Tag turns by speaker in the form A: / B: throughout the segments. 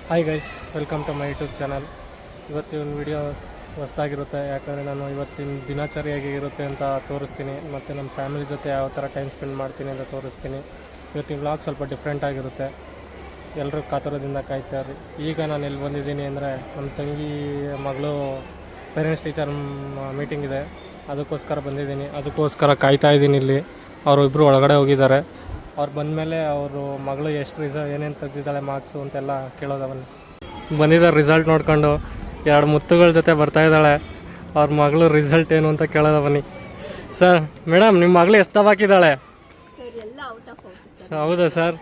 A: Hi guys, welcome to my YouTube channel. ಇವತ್ತಿನ video ಹೊಸದಾಗಿರುತ್ತೆ, ಯಾಕಂದರೆ ನಾನು ಇವತ್ತಿನ ದಿನಚರಿ ಹೇಗಿರುತ್ತೆ ಅಂತ ತೋರಿಸ್ತೀನಿ, ಮತ್ತು ನಮ್ಮ ಫ್ಯಾಮಿಲಿ ಜೊತೆ ಯಾವ ಥರ ಟೈಮ್ ಸ್ಪೆಂಡ್ ಮಾಡ್ತೀನಿ ಅಂತ ತೋರಿಸ್ತೀನಿ. ಇವತ್ತಿನ ವ್ಲಾಗ್ ಸ್ವಲ್ಪ ಡಿಫ್ರೆಂಟ್ ಆಗಿರುತ್ತೆ, ಎಲ್ಲರೂ ಕಾತುರದಿಂದ ಕಾಯ್ತಾರೆ. ಈಗ ನಾನು ಎಲ್ಲಿ ಬಂದಿದ್ದೀನಿ ಅಂದರೆ, ನಮ್ಮ ತಂಗಿ ಮಗಳು ಪೇರೆಂಟ್ಸ್ ಟೀಚರ್ ಮೀಟಿಂಗ್ ಇದೆ, ಅದಕ್ಕೋಸ್ಕರ ಬಂದಿದ್ದೀನಿ. ಅದಕ್ಕೋಸ್ಕರ ಕಾಯ್ತಾ ಇದ್ದೀನಿ. ಇಲ್ಲಿ ಅವರು ಇಬ್ಬರು ಒಳಗಡೆ ಹೋಗಿದ್ದಾರೆ. ಅವ್ರು ಬಂದಮೇಲೆ ಅವರು ಮಗಳು ಎಷ್ಟು ಏನೇನು ತೆಗೆದಿದ್ದಾಳೆ ಮಾರ್ಕ್ಸು ಅಂತೆಲ್ಲ ಕೇಳೋದವನು. ಬಂದಿದ್ದ ರಿಸಲ್ಟ್ ನೋಡ್ಕೊಂಡು ಎರಡು ಮುತ್ತುಗಳ ಜೊತೆ ಬರ್ತಾಯಿದ್ದಾಳೆ. ಅವ್ರ ಮಗಳು ರಿಸಲ್ಟ್ ಏನು ಅಂತ ಕೇಳೋದ ಬನ್ನಿ. ಸರ್, ಮೇಡಮ್, ನಿಮ್ಮ ಮಗಳು ಎಷ್ಟು ಹಾಕಿದ್ದಾಳೆ? ಹೌದಾ ಸರ್?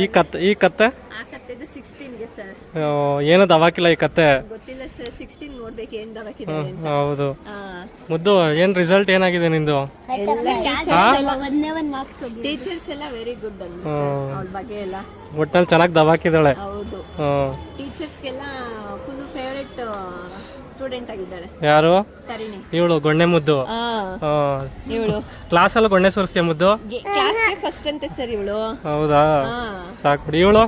A: ಈ ಕತ್ತೆ ಏನು ದವಾಕಿಲ್ಲ. ಈ ಕತ್ತೆ ಹೌದು. ಮುದ್ದು, ಏನ್ ರಿಸಲ್ಟ್ ಏನಾಗಿದೆ ನಿಂದು? ಒಟ್ನಲ್ಲಿ ಚೆನ್ನಾಗಿ ದವಾಕಿದ್ದಾಳೆ. ಯಾರು ಇವಳು? ಗೊಣ್ಣೆ ಮುದ್ದು. ಕ್ಲಾಸ್ ಅಲ್ಲಿ ಗೊಣ್ಣೆ ಸುರಿಸ್ತೀಯ ಮುದ್ದು? ಹೌದಾ, ಸಾಕ್ ಬಿಡಿ. ಇವಳು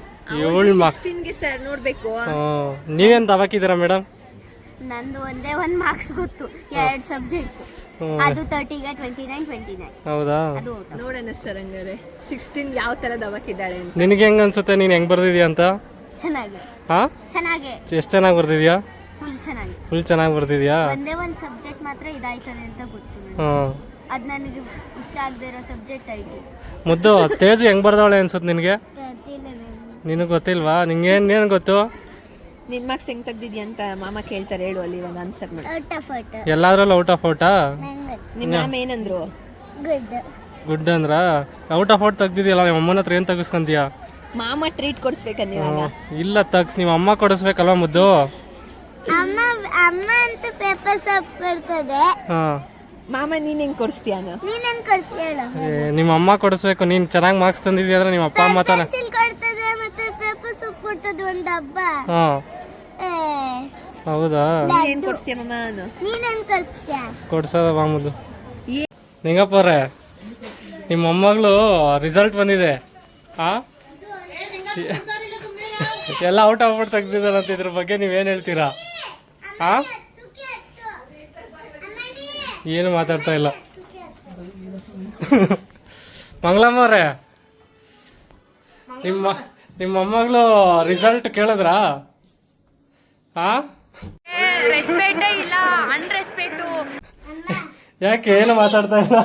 B: ನೋಡ್ಬೇಕು.
A: ನೀವೇನ್ ದವಾಕಿದ್ದೀರಾ ಮೇಡಮ್?
C: ನಂದು ಒಂದೇ ಒಂದ್ ಮಾರ್ಕ್ಸ್ ಗೊತ್ತು, 2 ಸಬ್ಜೆಕ್ಟ್. ಅದು 30ಗೆ 29.
A: ಹೌದಾ,
B: ನೋಡೋಣ ಸರ್. ಹಂಗಾರೆ 16 ಯಾವ ತರ ದವಾಕಿದ್ದಾಳೆ ಅಂತ
A: ನಿನಗೆ ಹೆಂಗ್ ಅನ್ಸುತ್ತೆ? ನೀನ್ ಹೆಂಗ್ ಬರ್ದಿದ್ಯಾ ಅಂತ?
C: ಚೆನ್ನಾಗಿ.
A: ಎಷ್ಟು ಚೆನ್ನಾಗಿ ಬರ್ದಿದ್ಯಾ?
C: ಫುಲ್
A: ಚೆನ್ನಾಗಿ ಬರ್ದಿದ್ಯಾ?
C: ಒಂದೇ ಒಂದ್ ಸಬ್ಜೆಕ್ಟ್ ಮಾತ್ರ ಇದಾಯ್ತದೆ ಅಂತ ಗೊತ್ತು. ಅದ್ ನನಗೆ ಇಷ್ಟ ಆಗದೆ ಇರೋ ಸಬ್ಜೆಕ್ಟ್ ಐತಿ.
A: ಮುದ್ದು, ತೇಜು ಹೆಂಗ್ ಬರ್ದವಳೆ ಅನ್ಸುತ್ತೆ ನಿನಗೆ? ನಿನಗೆ ಗೊತ್ತಿಲ್ವಾ? ನಿಂಗೇನ್ ಗೊತ್ತು?
B: ನಿನ್ ಮಾರ್ಕ್ಸ್ ಹೆಂಗ್ ತೆಗ್ದಿದ್ಯಾ ಅಂತ ಮಾಮ ಕೇಳ್ತಾರೆ, ಹೇಳು ಅಲ್ಲಿ ಇವಾಗ ಆನ್ಸರ್ ಮಾಡಿ.
A: ಎಲ್ಲಾದ್ರಲ್ಲೂ ಔಟ್ ಆಫ್ ಔಟಾ?
B: ನಿಮ್ಮ ಮಾಮ ಏನಂದ್ರು?
A: ಗುಡ್ ಅಂದ್ರ? ಔಟ್ ಆಫ್ ಔಟ್ ತೆಗ್ದಿದ್ಯಲ್ಲ, ನಿಮ್ಮ ಅಮ್ಮನ ಹತ್ರ ಏನ್ ತೆಗಿಸ್ಕೊಂತೀಯ?
B: ಮಾಮ ಟ್ರೀಟ್ ಕೊಡಿಸ್ಬೇಕಂದ ಇವಾಗ.
A: ಇಲ್ಲ, ನಿಮ್ಮ ಅಮ್ಮ ಕೊಡಿಸ್ಬೇಕಲ್ವಾ ಮುದ್ದು?
C: ಅಮ್ಮ ಅಂತ ಪೇಪರ್ ಸಾಫ್ ಕೊಡ್ತದೆ.
B: ಮಾಮ ನೀನ್ ಹೆಂಗ್ ಕೊಡಿಸ್ತೀಯ?
C: ನೀನೇನ್ ಕೊಡ್ತೀಯ?
A: ನಿಮ್ಮ ಅಮ್ಮ ಕೊಡಿಸ್ಬೇಕು. ನೀನ್ ಚೆನ್ನಾಗಿ ಮಾರ್ಕ್ಸ್ ತಂದಿದ್ಯಾ ಅಂದ್ರೆ ನಿಮ್ಮ ಅಪ್ಪ ಅಮ್ಮ ತಾನೆ
C: ಕೊಡ್ತದೆ, ಮತ್ತೆ ಪೇಪರ್ ಸಾಫ್ ಕೊಡ್ತದೆ ಒಂದು ಹಬ್ಬ.
A: ಹೌದಾ?
B: ಏನ್ ಕೊಡಿಸ್ತೀಯ ಮಾಮ?
C: ನೀನೇನ್ ಕೊಡ್ತೀಯ?
A: ಕೊಡ್ಸೋದ ಮಾಮದು. ನಿಂಗಪ್ಪವ್ರೆ, ನಿಮ್ಮ ಮೊಮ್ಮಗಳು ರಿಸಲ್ಟ್ ಬಂದಿದೆ. ಎಲ್ಲ ಔಟ್ ಆಗ್ಬಿಟ್ಟು ತೆಗ್ದಿದ್ದಾರಂತ. ಇದ್ರ ಬಗ್ಗೆ ನೀವೇನು ಹೇಳ್ತೀರಾ? ಏನು ಮಾತಾಡ್ತಾ ಇಲ್ಲ. ಮಂಗಳಮ್ಮವ್ರೆ, ನಿಮ್ಮ ಮೊಮ್ಮಗಳು ರಿಸಲ್ಟ್ ಕೇಳಿದ್ರಾ? ಯಾಕೆ ಏನು ಮಾತಾಡ್ತಾ ಇಲ್ಲ?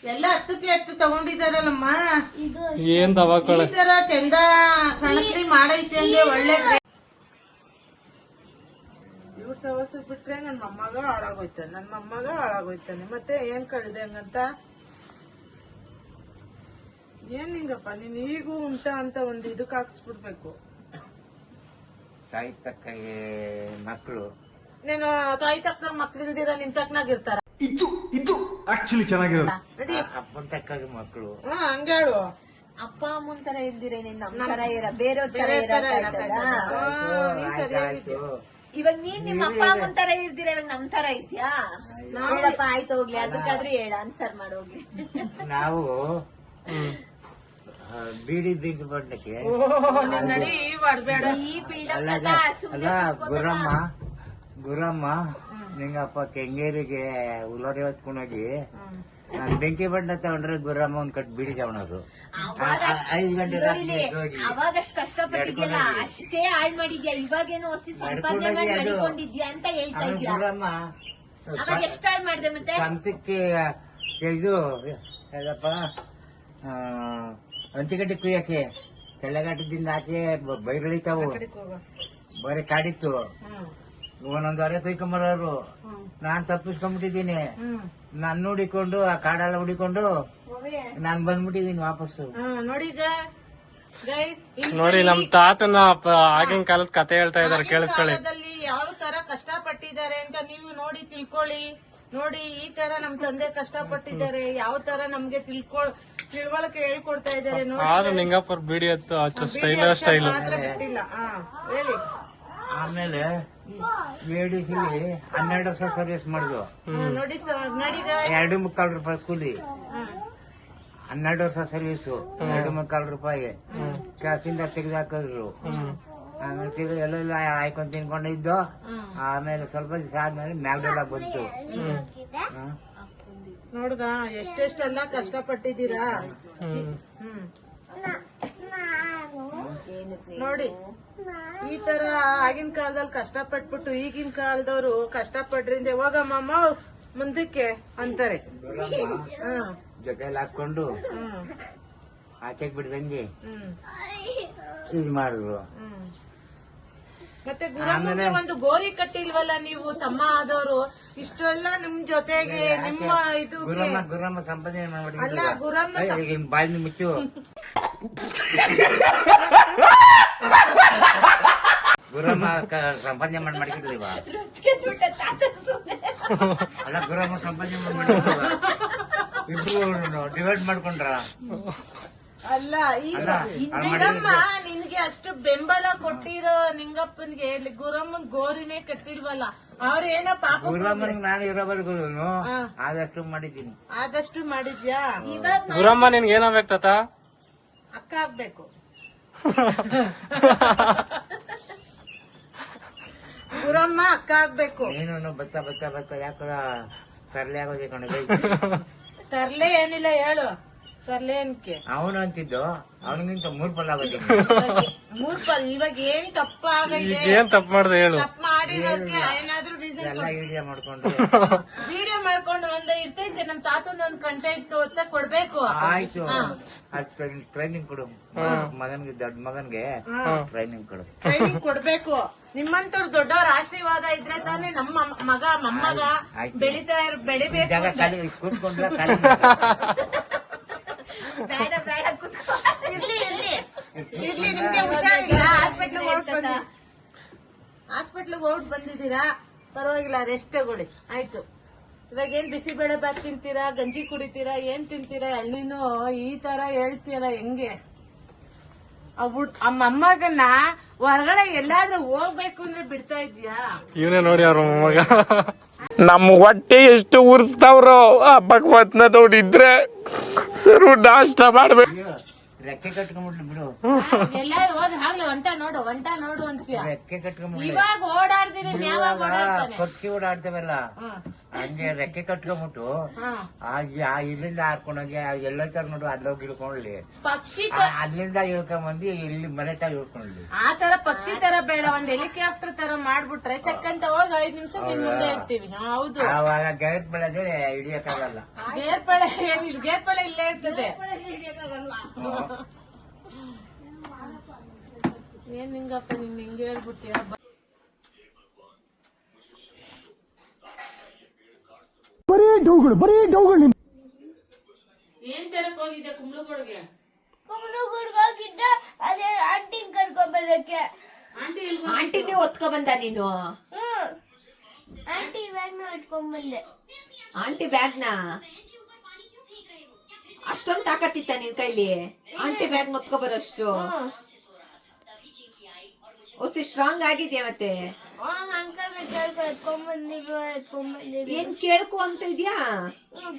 D: ಎಲ್ಲ 10ಕ್ಕೆ ತಗೊಂಡಿದಾರಲ್ಲಮ್ಮ.
A: ಏನ್ ದವಾಕೊಳ್ಳ
D: ಈ ತರ ಕೆಂದ ಸಣಕ್ರಿ ಮಾಡೈತಿ ಅಂದ್ರೆ ಒಳ್ಳೆ ಇವ್ರ ಸವಸ ಬಿಟ್ರೆ ನನ್ನ ಮೊಮ್ಮಗ ಹಾಳಾಗೋಯ್ತಾನೆ. ಮತ್ತೆ ಏನ್ ಕಳ್ದೆ ಹಂಗಂತ? ಏನ್ ನಿಂಗಪ್ಪ, ನೀನ್ ಈಗೂ ಉಂಟ ಅಂತ ಒಂದು ಇದಕ್ ಹಾಕ್ಸ್ಬಿಡ್ಬೇಕು.
E: ತಾಯಿ ತಕ್ಕಗೆ ಮಕ್ಕಳು,
D: ನೀನು ತಾಯಿ ತಕ್ಕ ಮಕ್ಳು ಇಲ್ದಿರ ನಿನ್ ತಕ್ಕನಾಗಿರ್ತಾರ.
F: ಇದು ಆಕ್ಚುಲಿ ಚೆನ್ನಾಗಿರೋದು.
E: ಅಪ್ಪನ ತಕ್ಕಾಗ ಮಕ್ಕಳು.
D: ಹಂಗ ಹೇಳು.
B: ಅಪ್ಪ ಅಮ್ಮನ ತರ ಇಲ್ದಿರ ನಮ್ ತರ ಬೇರೆಯವ್ರ ತರ ಇವಾಗ ನೀನ್ ನಿಮ್ಮ ಅಪ್ಪ ಅಮ್ಮನ ತರ ಇರ್ದಿರ, ಇವಾಗ ನಮ್ ತರ ಐತ್ಯಾ? ಹೇಳಪ್ಪ, ಆಯ್ತು ಹೋಗ್ಲಿ. ಅದಕ್ಕಾದ್ರೂ ಹೇಳ, ಆನ್ಸರ್ ಮಾಡೋಗ್ಲಿ.
E: ನಾವು ಬೀಡಿ ಬೀಗ ಬಣ್ಣಕ್ಕೆ
B: ಈ ಬಿಲ್ಡಪ್
E: ಗುರಮ್ಮ ನಿಂಗಪ್ಪ ಕೆಂಗೇರಿಗೆ ಉಲೋರಿ ಹೊತ್ಕೊಂಡೋಗಿ ನಾನು ಬೆಂಕಿ ಬಣ್ಣ ತಗೊಂಡ್ರೆ ಗುರಮ್ಮ ಒಂದ್ ಕಟ್ ಬೀಡಿ ತಗೊಂಡ್ರು. 5 ಗಂಟೆ ರಾತ್ರಿ
B: ಅವಾಗಷ್ಟು ಕಷ್ಟಪಟ್ಟಿದ್ಯಲ್ಲ, ಅಷ್ಟೇ ಹಾಳ್ ಮಾಡಿದ್ಯಾ. ಇವಾಗೇನೋ ಹೊಸಿ ಸಂಪಾದನೆ ಮಾಡಿ ಮಾಡಿಕೊಂಡಿದ್ಯಾ ಅಂತ ಹೇಳ್ತಾ ಇದ್ಯಾ.
E: ಗುರಮ್ಮ
B: ಅವಾಗ ಎಷ್ಟು ಹಾಳ್ ಮಾಡಿದೆ ಮತ್ತೆ?
E: ಸ್ವಂತಕ್ಕೆ ಇದು ಹೇಳಪ್ಪ, ಹಂಚಿಗಡ್ಡೆ ಕುಯ್ಯಕ್ಕೆ ಚಳ್ಳಘಟ್ಟದಿಂದ ಆಚೆ ಬೈಗಳಿತಾವು, ಬರೀ ಕಾಡಿತ್ತು. ಒಂದೊಂದು ಹೊರೆ ಕುಯ್ಕೊಂಬರೋರು. ನಾನ್ ತಪ್ಪಿಸ್ಕೊಂಡ್ಬಿಟ್ಟಿದ್ದೀನಿ. ನಾನ್ ನೋಡಿಕೊಂಡು ಆ ಕಾಡೆಲ್ಲ ಹುಡಿಕೊಂಡು ನಾನ್ ಬಂದ್ಬಿಟ್ಟಿದೀನಿ ವಾಪಸ್ಸು.
A: ನೋಡಿ, ನಮ್ ತಾತನ ಆಗಿನ ಕಾಲದ ಕತೆ ಹೇಳ್ತಾ ಇದಾರೆ, ಕೇಳಿಸ್ಕೊಳ್ಳಿ.
D: ಯಾವ ತರ ಕಷ್ಟಪಟ್ಟಿದ್ದಾರೆ ಅಂತ ನೀವು ನೋಡಿ ತಿಳ್ಕೊಳ್ಳಿ. ನೋಡಿ, ಈ ತರ ನಮ್ ತಂದೆ ಕಷ್ಟಪಟ್ಟಿದ್ದಾರೆ, ಯಾವ ತರ ನಮ್ಗೆ ತಿಳುವಳಿಕೆ ಹೇಳ್ಕೊಡ್ತಾ ಇದಾರೆ ನೋಡಿ.
A: ನಿಂಗಪ್ಪರ್ ಬಿಡಿ ಹಚ್ಚೋ ಸ್ಟೈಲ್
D: ಬಿಟ್ಟಿಲ್ಲ. ಹೇಳಿ.
E: ಆಮೇಲೆ ADCಲಿ 12 ವರ್ಷ ಸರ್ವಿಸ್ ಮಾಡಿದ್ವು.
D: ನೋಡಿ ಸರ್,
E: 2.25 ರೂಪಾಯಿ ಕೂಲಿ. 12 ವರ್ಷ ಸರ್ವಿಸು, 2.25 ರೂಪಾಯಿ ಕ್ಯಾಸಿಂದ ತೆಗೆದು ಹಾಕಿದ್ರು. ಆಮೇಲೆ ತಿರ್ಗಿ ಎಲ್ಲೆಲ್ಲ ಹಾಕೊಂಡ್ ತಿನ್ಕೊಂಡಿದ್ದು. ಆಮೇಲೆ ಸ್ವಲ್ಪ ದಿವಸ ಆದ್ಮೇಲೆ ಮ್ಯಾಗ್ಡೆಲ್ಲ ಬಂತು.
D: ನೋಡ್ದಾ ಎಷ್ಟೆಷ್ಟೆಲ್ಲ ಕಷ್ಟಪಟ್ಟಿದ್ದೀರಾ. ನೋಡಿ ಈ ತರ ಆಗಿನ ಕಾಲದಲ್ಲಿ ಕಷ್ಟಪಟ್ಬಿಟ್ಟು ಈಗಿನ ಕಾಲದವ್ರು ಕಷ್ಟಪಟ್ರಿಂದ ಹೋಗಮ್ಮ ಮುಂದಕ್ಕೆ ಅಂತಾರೆ.
E: ಜೊತೆಲಿ ಹಾಕೊಂಡು ಆಚೆಗೆ ಬಿಡ್ದಂಗೆ ಇದು ಮಾಡಿದ್ರು.
D: ಮತ್ತೆ ಗುರಮ್ಮಂಗೆ ಒಂದು ಗೋರಿ ಕಟ್ಟಿಲ್ವಲ್ಲ ನೀವು ತಮ್ಮ ಆದವರು, ಇಷ್ಟೆಲ್ಲ ನಿಮ್ ಜೊತೆಗೆ ನಿಮ್ಮ ಇದು
E: ಗುರಮ್ಮ ಸಂಪಾದನೆ
D: ಅಲ್ಲ ಗುರಮ್ಮ
E: ಬಾಯಿ ಮುಚ್ಚು. ಗುರಮ್ಮ ಸಂಪಾದನೆ ಮಾಡಿರ್ಲಿವ? ಅಲ್ಲ ಗುರಮ್ಮ ಸಂಪಾದನೆ ಮಾಡಿರ್ಲಿವ? ಇಬ್ರು ಡಿವೈಡ್ ಮಾಡ್ಕೊಂಡ್ರ?
D: ಅಲ್ಲ ಈಗ ಗುರಮ್ಮ ನಿನ್ಗೆ ಅಷ್ಟು ಬೆಂಬಲ ಕೊಟ್ಟಿರೋ ನಿಂಗಪ್ಪನ್ಗೆ ಗುರಮ್ಮನ್ ಗೋರಿನೇ ಕಟ್ಟಿಲ್ವಲ್ಲ, ಅವ್ರೇನೋ ಪಾಪ.
E: ಗುರಮ್ಮನಿಗೆ ನಾನು ಇರೋವರೆಗೂ ಆದಷ್ಟು ಮಾಡಿದ್ದೀನಿ.
D: ಆದಷ್ಟು ಮಾಡಿದ್ಯಾ?
A: ಗುರಮ್ಮ ನಿನ್ಗೆ ಏನಾಗ್ಬೇಕು ತಾತ?
D: ಅಕ್ಕ ಆಗ್ಬೇಕು. ಗುರಮ್ಮ ಅಕ್ಕ ಆಗ್ಬೇಕು.
E: ನೀನು ಬತ್ತ ಬತ್ತ ಬತ್ತ ಯಾಕ ತರ್ಲೆ ಆಗೋದೇ ಕಣ.
D: ತರ್ಲೆ ಏನಿಲ್ಲ ಹೇಳು, ತರ್ಲೆ ಅನ್ಕೆ
E: ಅವನು ಅಂತಿದ್ದು ಅವನಿಗಿಂತ 3 ಪಲ್ ಆಗೋದೇ.
D: 3 ಪಲ್. ಇವಾಗ ಏನ್ ತಪ್ಪಾಗೈತೆ?
A: ಏನ್ ತಪ್ಪು ಮಾಡ್ದೆ ಹೇಳು.
D: ತಪ್ಪು ಮಾಡಿರೋದಕ್ಕೆ ಏನಾದ್ರೂ ರೀಸನ್
E: ಎಲ್ಲ ವಿಡಿಯೋ ಮಾಡ್ಕೊಂಡು
D: ವಿಡಿಯೋ ಮಾಡ್ಕೊಂಡು ಇರ್ತೈತೆ. ನಮ್ ತಾತಂದೊಂದ್ ಕಂಟೆಂಟ್ ಒತ್ತ ಕೊಡ್ಬೇಕು.
E: ಆಯ್ತು, ಟ್ರೈನಿಂಗ್ ಕೊಡು ಮಗನ್ಗೆ, ದೊಡ್ಡ ಮಗನ್ಗೆ ಟ್ರೈನಿಂಗ್ ಕೊಡು.
D: ಟ್ರೈನಿಂಗ್ ಕೊಡ್ಬೇಕು. ನಿಮ್ಮಂತವ್ರು ದೊಡ್ಡವ್ರ ಆಶೀರ್ವಾದ ಇದ್ರೆ ತಾನೇ ನಮ್ಮ ಮಗ ಮೊಮ್ಮಗ ಬೆಳಿಬೇಕು.
E: ಜಾಗ ಖಾಲಿ ಕೂತ್ಕೊಂಡ್ಲ ಖಾಲಿ.
B: ಬೇಡ ಬೇಡ ಕುತ್ಕೋ.
D: ಇರ್ಲಿ ನಿಮ್ಗೆ ಹುಷಾರಿಲ್ಲ, ಹಾಸ್ಪಿಟ್ಲಿಗೆ ಹೋಗ್ಬಿಟ್ಟು ಬಂದಿದ್ದೀರಾ, ಪರವಾಗಿಲ್ಲ, ರೆಸ್ಟ್ ತಗೊಳ್ಳಿ ಆಯ್ತು. ಇವಾಗ ಏನ್ ಬಿಸಿಬೇಳೆ ಬಾತ್ ತಿಂತೀರಾ, ಗಂಜಿ ಕುಡಿತೀರಾ, ಏನ್ ತಿಂತೀರಾ? ಎಳ್ಳಿನೂ ಈ ತರ ಹೇಳ್ತೀರಾ ಹೆಂಗೆ? ಆ ಮೊಮ್ಮಗನ್ನ ಹೊರಗಡೆ ಎಲ್ಲಾದ್ರೂ ಹೋಗ್ಬೇಕು ಅಂದ್ರೆ ಬಿಡ್ತಾ ಇದ್ಯಾ?
A: ಇವನೇ ನೋಡಿ ಅವ್ರ ಮಗ
G: ನಮ್ಮ ಹೊಟ್ಟೆ ಎಷ್ಟು ಉರ್ಸ್ತಾವ್ರೋ ಆ ಭಗವತ್ನ ನೋಡಿದ್ರೆ ಸರು ನಾಷ್ಟ ಮಾಡ್ಬೇಕು.
E: ರೆಕ್ಕೆ ಕಟ್ಕೊಂಡ್ಬಿಡ್ಲಿ ಬಿಡು.
D: ಎಲ್ಲಾರು ಹೋದ್ ಆಗ್ಲೇ ಒಂಟ ನೋಡು ಅಂತೀಯ.
E: ರೆಕ್ಕೆ ಕಟ್ಕೊಂಡ್ಬಿಡ್ಲಿ.
D: ಇವಾಗ ಓಡಾಡ್ದಿರಿ ಯಾವಾಗ ಓಡಾಡ್ತಾನೆ?
E: ಪಕ್ಷಿ ಓಡಾಡ್ತೇವಲ್ಲ ಹಂಗೆ ರೆಕ್ಕೆ ಕಟ್ಕೊಂಡ್ಬಿಟ್ಟು ಇಲ್ಲಿಂದ ಹಾರ್ಕೊಂಡೋಗಿ ಎಲ್ಲೋತಾರ ನೋಡು ಅಲ್ಲೋಗಿ ಇಳ್ಕೊಂಡ್ಲಿ.
D: ಪಕ್ಷಿ
E: ಅಲ್ಲಿಂದ ಇಳ್ಕೊಂಬಂದು ಇಲ್ಲಿ ಮನೆ ತಾ ಇಳ್ಕೊಂಡ್ಲಿ.
D: ಆ ತರ ಪಕ್ಷಿ ತರ ಬೇಡ, ಒಂದ್ ಹೆಲಿಕಾಪ್ಟರ್ ತರ ಮಾಡ್ಬಿಟ್ರೆ ಚಕ್ಕಂತ ಹೋಗಿ 5 ನಿಮಿಷ ನಿನ್ ಮುಂದೆ ಇರ್ತೀವಿ. ಹೌದು,
E: ಆವಾಗ ಗೈರ್ ಬೆಳೆದ್ರೆ ಹಿಡಿಯಕ್ಕಾಗಲ್ಲ.
D: ಗೇರ್ಪಳೆ ಏನಿಲ್ಲ, ಗೇರ್ಪಳೆ ಇಲ್ಲೇ ಇರ್ತದೆ. ಏನ್ ನಿಂಗಪ್ಪ ನಿನ್ ಹಿಂಗೆ ಹೇಳ್ಬಿಟ್ಟಿಯ? ಏನ್ ತರಕ್ ಹೋಗಿದ್ದೆ ಕುಂಬ್ಳಗೂಡ್ಗೆ?
C: ಹೋಗಿದ್ದ ಅದೇ ಆಂಟಿ ಕರ್ಕೊಂಡ್ಬರಕ್ಕೆ.
B: ಆಂಟಿನೇ ಒತ್ಕೊ ಬಂದ ನೀನು?
C: ಆಂಟಿ ಬ್ಯಾಗ್ನ ಇಟ್ಕೊಂಡ್ಬಂದೆ.
B: ಆಂಟಿ ಬ್ಯಾಗ್ನ ಅಷ್ಟೊಂದು ತಾಕತ್ತಿತ್ತ ನಿನ್ ಕೈಲಿ? ಆಂಟಿ ಬ್ಯಾಗ್ ಮೊತ್ಕೊ ಬರೋಷ್ಟು ಒಸಿ ಸ್ಟ್ರಾಂಗ್ ಆಗಿದ್ಯಾ? ಮತ್ತೆ
C: ಅಂಕಲ್ ಕೇಳ್ಕೊ ಎತ್ಕೊಂಡ್ಬಂದಿದ್ರು.
B: ಏನ್ ಕೇಳ್ಕೊ ಅಂತ ಇದ್ಯಾ?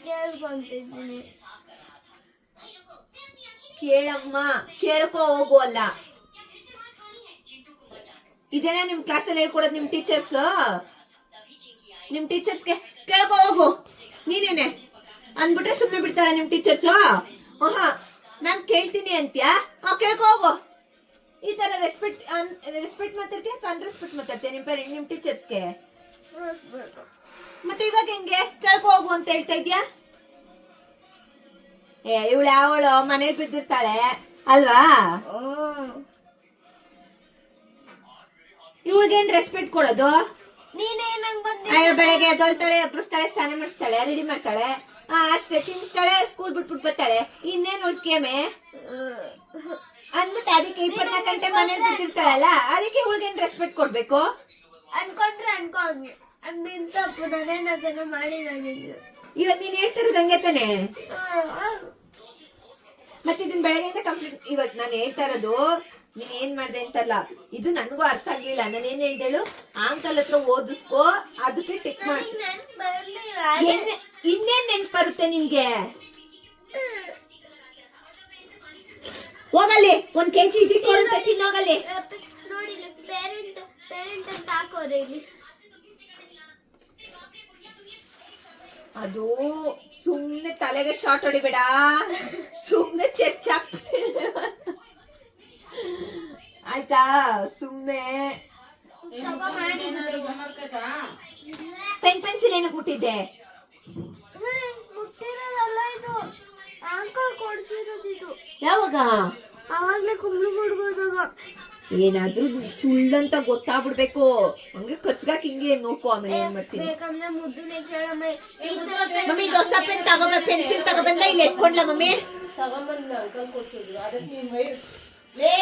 C: ಕೇಳ್ಕೊಂತಿದ್ದೀನಿ.
B: ಕೇಳಮ್ಮ, ಕೇಳ್ಕೊ ಹೋಗು ಅಲ್ಲ. ಇದೇನಾ ನಿಮ್ ಕ್ಲಾಸಲ್ಲಿ ಹೇಳ್ಕೊಡೋದು ನಿಮ್ ಟೀಚರ್ಸ್? ನಿಮ್ ಟೀಚರ್ಸ್ಗೆ ಕೇಳ್ಕೊ ಹೋಗು ನೀನೇನೆ ಅಂದ್ಬಿಟ್ರೆ ಸುಮ್ನೆ ಬಿಡ್ತಾರ ನಿಮ್ ಟೀಚರ್ಸ್? ನಾನ್ ಕೇಳ್ತೀನಿ ಅಂತ್ಯಾ? ಕೇಳ್ಕೊ ಹೋಗು. ಈ ತರ ರೆಸ್ಪೆಕ್ಟ್ ಮಾತಾಡ್ತೀಯ ಅಥವಾ ಅನ್ರೆಸ್ಪೆಕ್ಟ್ ಮಾತಾಡ್ತೀಯ ನಿಮ್ ಟೀಚರ್ಸ್ಗೆ? ಮತ್ತೆ ಇವಾಗ ಹೆಂಗೆ ಕೇಳ್ಕೊ ಹೋಗು ಅಂತ ಹೇಳ್ತಾ ಇದ್ಯಾ? ಇವಳು ಯಾವಳು ಮನೇಲಿ ಬಿದ್ದಿರ್ತಾಳೆ ಅಲ್ವಾ? ಇವಳಿಗೇನ್ ರೆಸ್ಪೆಕ್ಟ್ ಕೊಡೋದು? ಬೆಳಗ್ಗೆ ಎದ್ದೊಳ್ತಾಳೆ, ಎಬ್ಬಿಸ್ತಾಳೆ, ಸ್ನಾನ ಮಾಡಿಸ್ತಾಳೆ, ರೆಡಿ ಮಾಡ್ತಾಳೆ, ಅಷ್ಟೇ ತಿನ್ನಿಸ್ತಾಳೆ, ಸ್ಕೂಲ್ ಬಿಟ್ಬಿಟ್ಟು ಬರ್ತಾಳೆ. ಇನ್ನೇನ್ ಉಳ್ಕೇಮೆ ಅಂದ್ಬಿಟ್ಟು ಅದಕ್ಕೆ 24 ಗಂಟೆ ಮನೇಲಿ ಬಿದ್ದಿರ್ತಾಳಲ್ಲ, ಅದಕ್ಕೆ ಇವಳಿಗೇನ್ ರೆಸ್ಪೆಕ್ಟ್ ಕೊಡ್ಬೇಕು?
C: ಅನ್ಕೊಂಡ್ರೆ ಅದ್ನಿನ್ ತಪ್ಪು, ನಾನೇನದನ್ನ ಮಾಡಿದಾಗಿದ್ದು.
B: ಇವಾಗ ನೀನ್ ಹೇಳ್ತಿರೋದು ಹಂಗೆ ತಾನೆ? ಮತ್ತೆ ಇದನ್ ಬೆಳಗ್ಗೆಯಿಂದ ಕಂಪ್ಲೀಟ್. ಇವಾಗ ನಾನು ಹೇಳ್ತಾ ಇರೋದು ನೀನ್ ಏನ್ ಮಾಡ್ದೆ ಅಂತಲ್ಲ, ಇದು ನನ್ಗೂ ಅರ್ಥ ಆಗ್ಲಿಲ್ಲ. ನಾನೇನ್ ಹೇಳ್ದೇಳು, ಅಂಕಲ್ ಹತ್ರ ಓದಿಸ್ಕೋ, ಅದಕ್ಕೆ ಟಿಕ್ ಮಾಡಿಸ್. ಇನ್ನೇನ್ ನೆನ್ಪು ಬರುತ್ತೆ ನಿನ್ಗೆ? ಹೋಗಲ್ಲಿ 1 kg ಇದಕ್ಕೆ ತಿನ್ನೋಗಲ್ಲಿ.
C: ನೋಡಿ ಪೇರೆಂಟ್ ಅಂತ ಹಾಕೋರೆ ಇಲ್ಲಿ.
B: ಅದು ಸುಮ್ನೆ ತಲೆಗೆ ಶಾರ್ಟ್ ಹೊಡಿಬೇಡ, ಸುಮ್ನೆ ಚೆಕ್ ಆಯ್ತಾ? ಸುಮ್ನೆ ಪೆನ್ಸಿಲ್ ಏನಕ್ಕೆ ಮುಟ್ಟಿದ್ದೆ?
C: ಮುಟ್ಟಿರೋದಲ್ಲ ಇದು, ಅಂಕಲ್ ಕೊಡ್ಸಿರೋದು ಇದು.
B: ಯಾವಾಗ?
C: ಅವಾಗ್ಲೇ ಕುಂಬ್ಳು ಕೊಡ್ಬೋದಾಗ.
B: ಏನಾದ್ರೂ ಸುಳ್ಳಂತ ಗೊತ್ತಾಗ್ಬಿಡ್ಬೇಕು, ಹಂಗೆ ಕತ್ಗಾಕ್ ಹಿಂಗೆ ನೋಡ್ಕೊ. ಆಮೇಲೆ ಏನ್ ಮಾಡ್ತೀನಿ?
C: ಬೇಕಂದ್ರೆ ಮುದ್ದುನೇ ಕೇಳಮ್ಮ.
B: ಮಮ್ಮಿ ಹೊಸ ಪೆನ್ ತಗೋಬ, ಪೆನ್ಸಿಲ್ ತಗೋಬಂದ ಇಲ್ಲಿ ಎತ್ಕೊಂಡ್ಲ ಮಮ್ಮಿ.
D: ತಗೊಂಬಂದ್ಲ ಅಂಕಲ್ ಕೊಡ್ಸಿದ್ರು, ಅದಕ್ಕೆ ನೀನ್ ವೈರ್ ಲೇ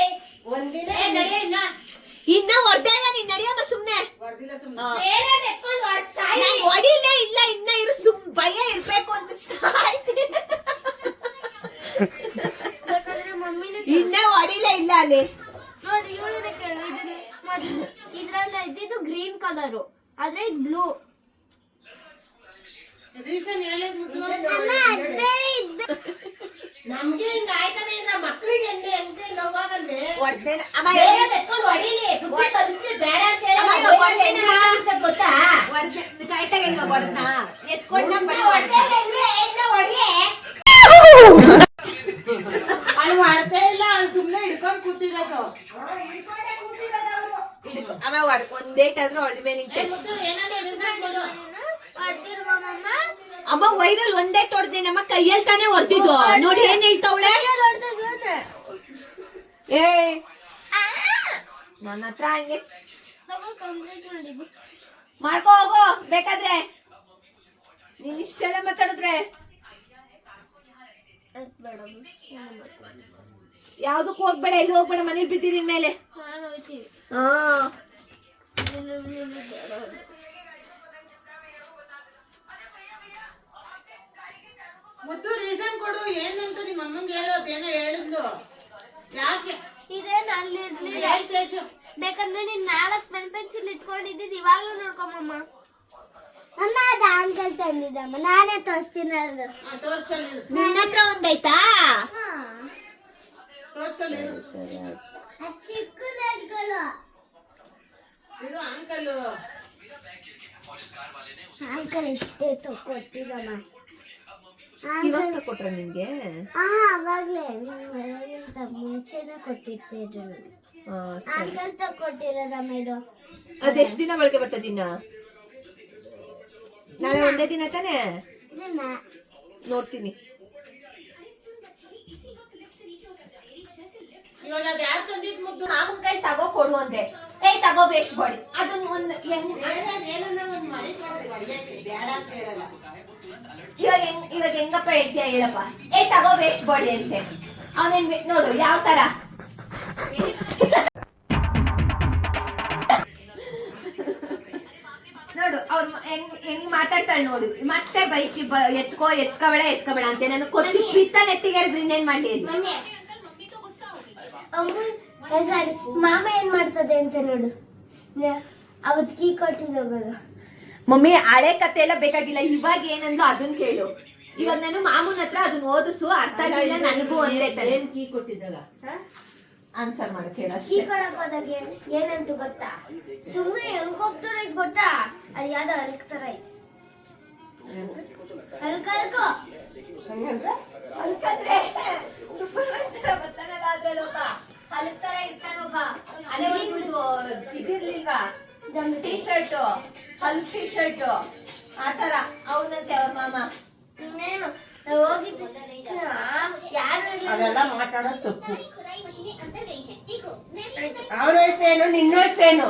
D: ಒಂದಿನ
B: ಇನ್ನ ಹೊಡ್ದೇ ಇಲ್ಲ, ನೀನ್ ನಡಿಯಮ್ಮ ಸುಮ್ನೆ.
D: ಹೊಡ್ದಿಲ್ಲ
B: ನಾನ್ ಹೊಡಿಲೇ ಇಲ್ಲ, ಇನ್ನ ಇರು, ಭಯ ಇರ್ಬೇಕು ಅಂತ ಸಾಯ್ತೀನಿ. ಇನ್ನ ಹೊಡಿಲೇ ಇಲ್ಲ ಅಲ್ಲಿ.
C: ನೋಡಿ ಇವಳನ್ನ ಕೇಳು, ಇದ್ರಲ್ಲ ಇದ್ದಿದ್ದು ಗ್ರೀನ್ ಕಲರು, ಆದ್ರೆ ಇದು ಬ್ಲೂ.
D: ರೀಸನ್ ಹೇಳಿದ್
B: ನಮ್ಗೆ ಹಿಂಗ ಆಯ್ತಾನೆ ಇದ್ರ ಮಕ್ಳಿಗೆ ಹೆಂಗೆ ಹೆಂಗೆ ನೋವಾಗಲ್ವೇ? ಗೊತ್ತಾ ಕರೆಕ್ಟಾಗಿ ಹೆಂಗ ಹೊಡೆದ ಎತ್ಕೊಂಡ
D: ಅಲ್ಲಿ ಮಾಡ್ತಾ ಇಲ್ಲ, ಅಲ್ಲಿ ಸುಮ್ನೆ ಹಿಡ್ಕೊಂಡ್ ಕೂತಿರೋದು.
B: ಒಂದೇಟಾದ್ರೂ ಅವಳ ಮೇಲೆ ಅಮ್ಮ ವೈರಲ್ ಒಂದೇಟ್ ಹೊಡ್ದೆ, ನಮ್ಮ ಕೈಯಲ್ಲಿ ತಾನೇ ಹೊಡ್ದಿದ್ದು. ನೋಡಿ ಏನ್ ಹೇಳ್ತಾವಳೆ. ಏ ನನ್ನ ಹತ್ರ ಹಂಗೆ ಮಾಡ್ಕೋ ಹೋಗು ಬೇಕಾದ್ರೆ. ನೀನ್ ಇಷ್ಟೆಲ್ಲ ಮಾತಾಡಿದ್ರೆ ಯಾವ್ದಕ್ಕೂ ಹೋಗ್ಬೇಡ, ಎಲ್ಲಿ ಹೋಗ್ಬೇಡ, ಮನೇಲಿ ಬಿದ್ದೀರಿ ಮೇಲೆ. ಹಾ
D: ಮುದ್ದು ರೀಸನ್ ಕೊಡು, ಏನಂತ ನಿಮ್ಮ ಅಮ್ಮಂಗೆ ಹೇಳೋದು, ಏನೋ ಹೇಳಿದ್ಲು. ಯಾಕೆ
C: ಇದೇನು ಅಲ್ಲಿ ಇರ್ಲಿಲ್ಲ. ಬೇಕಂದ್ರೆ ನೀನ್ 4 ಪೆನ್ಸಿಲ್ ಇಟ್ಕೊಂಡಿದ್ದಿದ್ ಇವಾಗ್ಲೂ ನೋಡ್ಕೊಮ್ಮ. ಅಮ್ಮ ಅದ ಅಂಕಲ್ ತಂದಿದ್ದಮ್ಮ, ನಾನೇ ತೋರಿಸ್ತೀನಿ. ಅದು
D: ತೋರ್ಸಲ್ಲಿ
B: ನಿನ್ನ ಹತ್ರ ಒಂದೈತಾ?
D: ತೋರ್ಸಲ್ಲಿ
C: ಚಿಕ್ಕ ಲಡ್ಗಳು
D: ಇರು ಅಂಕಲ್.
C: ಅಂಕಲ್ ಇಷ್ಟೇ ಕೊಟ್ಟಿದ್ದಮ್ಮ.
B: ಇವಾಗ ತಕೊಟ್ರ ನಿನ್ಗೆ?
C: ಅವಾಗ್ಲೇ ಮುಂಚೆನೆ ಕೊಟ್ಟಿದ್ದೆ. ಅಂಕಲ್ ತಕೊಟ್ಟಿರೋದಮ್ಮ ಇದು.
B: ಅದೆಷ್ಟ್ ದಿನ ಒಳಗೆ ಬರ್ತದ? ದಿನ ನಾಳೆ ಒಂದೇ ದಿನ ತಾನೆ? ನೋಡ್ತೀನಿ.
D: ಇವಾಗ ಅದ್ ಯಾರು ತಂದಿದ್ ಮುದ್ದು?
B: ಮಾಮನ್ ಕೈ ತಗೋ ಕೊಡು ಅಂದೆ. ತಗೋ ವೇಸ್ಟ್ ಬಾಡಿ ಅದನ್ನ ಒಂದ್
D: ಬೇಡ ಅಂತ ಹೇಳಲ್ಲ.
B: ಇವಾಗ ಹೆಂಗಪ್ಪ ಹೇಳ್ತೀಯ ಹೇಳಪ್ಪ. ತಗೋ ವೇಸ್ಟ್ ಬಾಡಿ ಅಂತೆ. ಅವನೇನ್ ನೋಡು ಯಾವ ತರ ನೋಡು, ಅವ್ರು ಹೆಂಗ್ ಮಾತಾಡ್ತಾಳೆ ನೋಡು. ಮತ್ತೆ ಬೈಕ್ ಎತ್ಕೋಬೇಡ ಅಂತೆ. ನಾನು ಕೊತ್ತಿ ಪಿತ್ತ ನೆತ್ತಿಗೆ ಇನ್ನೇನ್ ಮಾಡ್ಲಿ?
C: ಸಾರಿ, ಮಾಮ ಏನ್ ಮಾಡ್ತದೆ ಅಂತ ನೋಡು. ಅವತ್ ಕೀ ಕೊಟ್ಟಿದ್ದೋಗೋದು.
B: ಮಮ್ಮಿ ಹಳೆ ಕತೆ ಎಲ್ಲ ಬೇಕಾಗಿಲ್ಲ, ಇವಾಗ ಏನಂದ್ಲು ಅದನ್ನ ಕೇಳು. ಇವಾಗ ನಾನು ಮಾಮೂನ್ ಹತ್ರ ಅದನ್ನ ಓದಿಸು, ಅರ್ಥ ಆಗಿಲ್ಲ ನನಗೂ ಒಂದೇ
D: ಏನ್ ಕೀ ಕೊಟ್ಟಿದ್ದಲ್ಲ
B: ಆನ್ಸರ್ ಮಾಡಕ್ ಹೇಳ.
C: ಕೀ ಕೊಡಕ್ ಹೋದಾಗ ಏನಂತ ಗೊತ್ತಾ? ಸುಮ್ನೆ ಹೆಲ್ಕಾಪ್ಟರ್ ಐತ್ ಗೊತ್ತಾ? ಅದು ಯಾವ್ದೋ ಅಲ್ಕ್ ತರ ಐತಿ. ಅಲ್ಕಲ್ಕೋ
B: ಅಲ್ಕಂದ್ರೆ ಸೂಪರ್ ತರ ಬರ್ತಾನಲ್ಲ ಅದ್ರಲ್ಲೊಬ್ಬ ಅಲ್ಕ್ ತರ ಇರ್ತಾನೊಬ್ಬ. ಅದೇ ಒಂದು ಇದಿರ್ಲಿಲ್ವಾ T shirt, Hulk T shirt ಆತರ ಅವನಂತೆ ಅವ್ರ ಮಾಮ.
C: ಹೋಗಿದ್ದೆ ಯಾರು
D: ಅದೆಲ್ಲ ಮಾತಾಡೋದು ತಪ್ಪು. ಅವನು ಹೆಚ್ಚೇನು ನಿನ್ನೂ ಹೆಚ್ಚೇನು?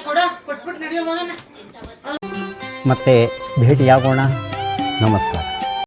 D: ಕೊಡ ಕೊಟ್ಬಿಟ್ಟು ನಡೆಯೋ ಹೋಗೋಣ.
H: ಮತ್ತೆ ಭೇಟಿಯಾಗೋಣ. ನಮಸ್ಕಾರ.